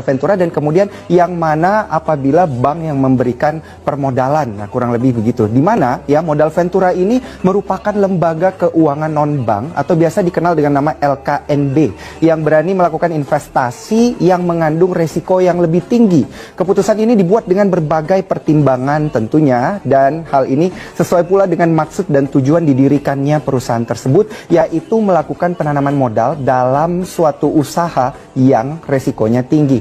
Ventura, dan kemudian yang mana apabila bank yang memberikan permodalan. Nah, kurang lebih begitu. Di mana ya modal Ventura ini merupakan lembaga keuangan non-bank atau biasa dikenal dengan nama LKNB yang berani melakukan investasi yang mengandung resiko yang lebih tinggi. Keputusan ini dibuat dengan berbagai pertimbangan tentunya, dan hal ini sesuai pula dengan maksud dan tujuan didirikannya perusahaan tersebut, yaitu melakukan penanaman modal dalam suatu usaha yang resikonya tinggi.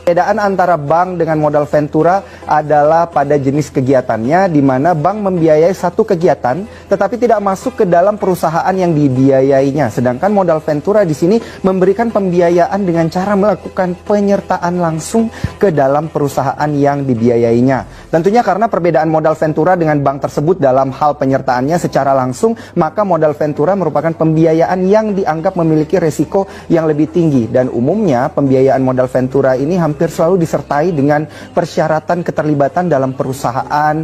Perbedaan antara bank dengan modal Ventura adalah pada jenis kegiatannya, di mana bank membiayai satu kegiatan tetapi tidak masuk ke dalam perusahaan yang dibiayainya. Sedangkan modal Ventura di sini memberikan pembiayaan dengan cara melakukan penyertaan langsung ke dalam perusahaan yang dibiayainya. Tentunya karena perbedaan modal Ventura dengan bank tersebut dalam hal penyertaannya secara langsung, maka modal Ventura merupakan pembiayaan yang dianggap memiliki resiko yang lebih tinggi, dan umumnya pembiayaan modal Ventura ini hampir selalu disertai dengan persyaratan keterlibatan dalam perusahaan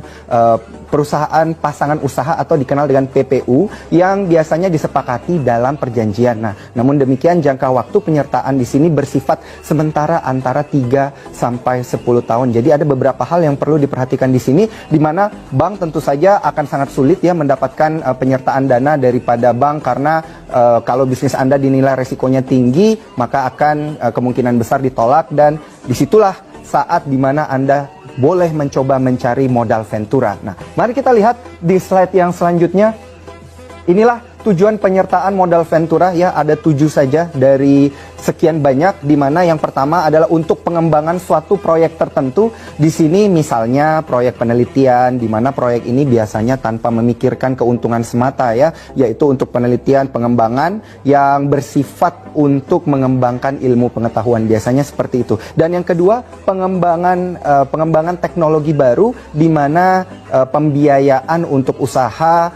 pasangan usaha atau dikenal dengan PPU yang biasanya disepakati dalam perjanjian. Nah, namun demikian jangka waktu penyertaan di sini bersifat sementara antara 3 sampai 10 tahun. Jadi ada beberapa hal yang perlu diperhatikan di sini, di mana bank tentu saja akan sangat sulit ya mendapatkan penyertaan dana daripada bank, karena kalau bisnis Anda dinilai resikonya tinggi, maka akan kemungkinan besar ditolak, dan disitulah saat dimana Anda boleh mencoba mencari modal Ventura. Nah, mari kita lihat di slide yang selanjutnya. Inilah tujuan penyertaan modal Ventura ya, ada 7 saja dari sekian banyak, di mana yang pertama adalah untuk pengembangan suatu proyek tertentu. Di sini misalnya proyek penelitian, di mana proyek ini biasanya tanpa memikirkan keuntungan semata ya, yaitu untuk penelitian pengembangan yang bersifat untuk mengembangkan ilmu pengetahuan, biasanya seperti itu. Dan yang kedua, pengembangan teknologi baru, di mana pembiayaan untuk usaha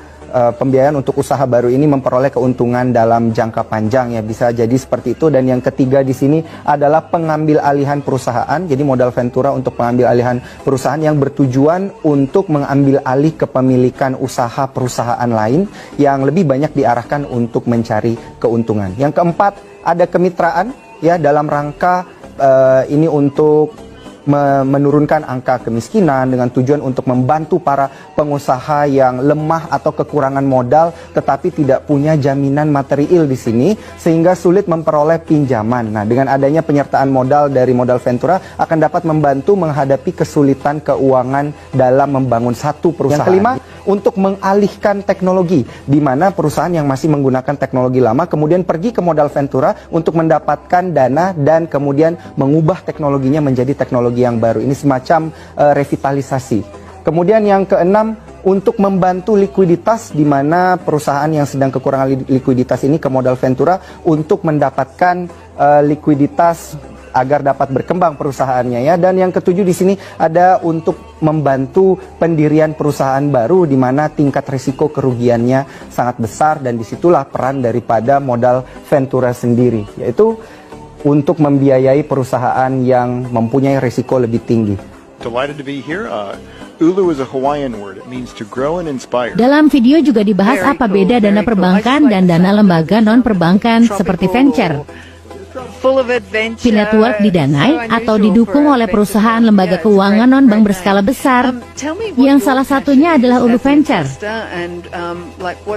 baru ini memperoleh keuntungan dalam jangka panjang ya, bisa jadi seperti itu. Dan yang ketiga di sini adalah pengambil alihan perusahaan. Jadi modal Ventura untuk pengambil alihan perusahaan yang bertujuan untuk mengambil alih kepemilikan usaha perusahaan lain yang lebih banyak diarahkan untuk mencari keuntungan. Yang keempat, ada kemitraan ya, dalam rangka ini untuk menurunkan angka kemiskinan dengan tujuan untuk membantu para pengusaha yang lemah atau kekurangan modal tetapi tidak punya jaminan material di sini sehingga sulit memperoleh pinjaman. Nah, dengan adanya penyertaan modal dari modal Ventura akan dapat membantu menghadapi kesulitan keuangan dalam membangun satu perusahaan. Yang kelima, untuk mengalihkan teknologi, di mana perusahaan yang masih menggunakan teknologi lama kemudian pergi ke modal Ventura untuk mendapatkan dana dan kemudian mengubah teknologinya menjadi teknologi yang baru. Ini semacam revitalisasi. Kemudian yang keenam, untuk membantu likuiditas, di mana perusahaan yang sedang kekurangan likuiditas ini ke modal Ventura untuk mendapatkan likuiditas agar dapat berkembang perusahaannya ya. Dan yang ketujuh di sini ada untuk membantu pendirian perusahaan baru, di mana tingkat risiko kerugiannya sangat besar, dan disitulah peran daripada modal Ventura sendiri, yaitu untuk membiayai perusahaan yang mempunyai risiko lebih tinggi. Dalam video juga dibahas apa beda dana perbankan dan dana lembaga non-perbankan seperti venture. P-Network didanai atau didukung oleh perusahaan lembaga keuangan non-bank berskala besar, yang salah satunya adalah Ulu Venture.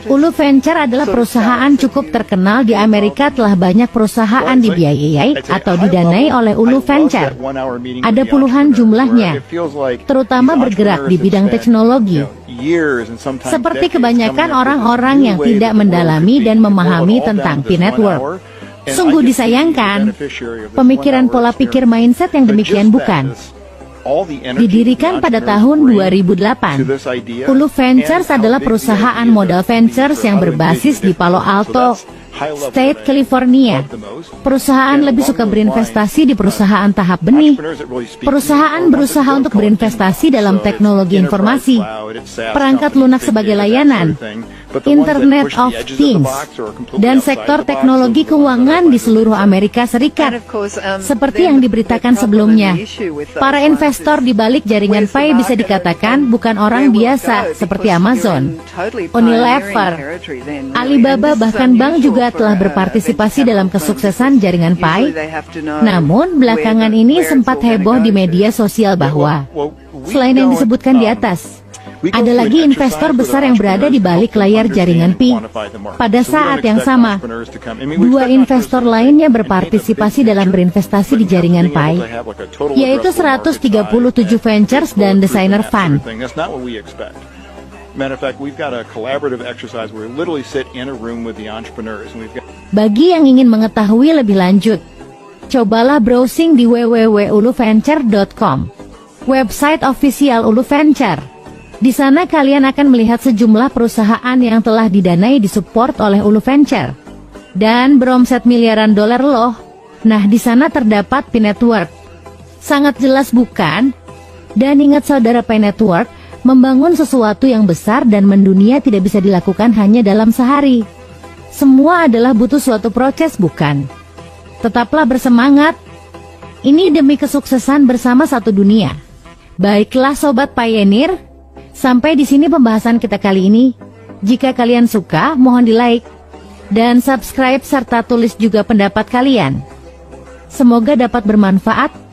Ulu Venture adalah perusahaan cukup terkenal di Amerika, telah banyak perusahaan dibiayai atau didanai oleh Ulu Venture. Ada puluhan jumlahnya, terutama bergerak di bidang teknologi. Seperti kebanyakan orang-orang yang tidak mendalami dan memahami tentang P-Network. Sungguh disayangkan, pemikiran pola pikir mindset yang demikian bukan. Didirikan pada tahun 2008, Ulu Ventures adalah perusahaan modal ventures yang berbasis di Palo Alto, State California. Perusahaan lebih suka berinvestasi di perusahaan tahap benih. Perusahaan berusaha untuk berinvestasi dalam teknologi informasi, perangkat lunak sebagai layanan, Internet of Things, dan sektor teknologi keuangan di seluruh Amerika Serikat. Seperti yang diberitakan sebelumnya, para investor di balik jaringan Pi bisa dikatakan bukan orang biasa seperti Amazon, Unilever, Alibaba, bahkan bank juga telah berpartisipasi dalam kesuksesan jaringan Pi. Namun, belakangan ini sempat heboh di media sosial bahwa, selain yang disebutkan di atas, ada lagi investor besar yang berada di balik layar jaringan Pi. Pada saat yang sama, dua investor lainnya berpartisipasi dalam berinvestasi di jaringan Pi, yaitu 137 Ventures dan Designer Fund. Bagi yang ingin mengetahui lebih lanjut, cobalah browsing di www.uluventure.com, website official Ulu Venture. Di sana kalian akan melihat sejumlah perusahaan yang telah didanai disupport oleh Ulu Venture dan beromset miliaran dolar loh. Nah, di sana terdapat Pi Network. Sangat jelas bukan? Dan ingat saudara, Pi Network membangun sesuatu yang besar dan mendunia tidak bisa dilakukan hanya dalam sehari. Semua adalah butuh suatu proses, bukan? Tetaplah bersemangat. Ini demi kesuksesan bersama satu dunia. Baiklah Sobat Pioneer, sampai di sini pembahasan kita kali ini. Jika kalian suka, mohon di-like dan subscribe serta tulis juga pendapat kalian. Semoga dapat bermanfaat.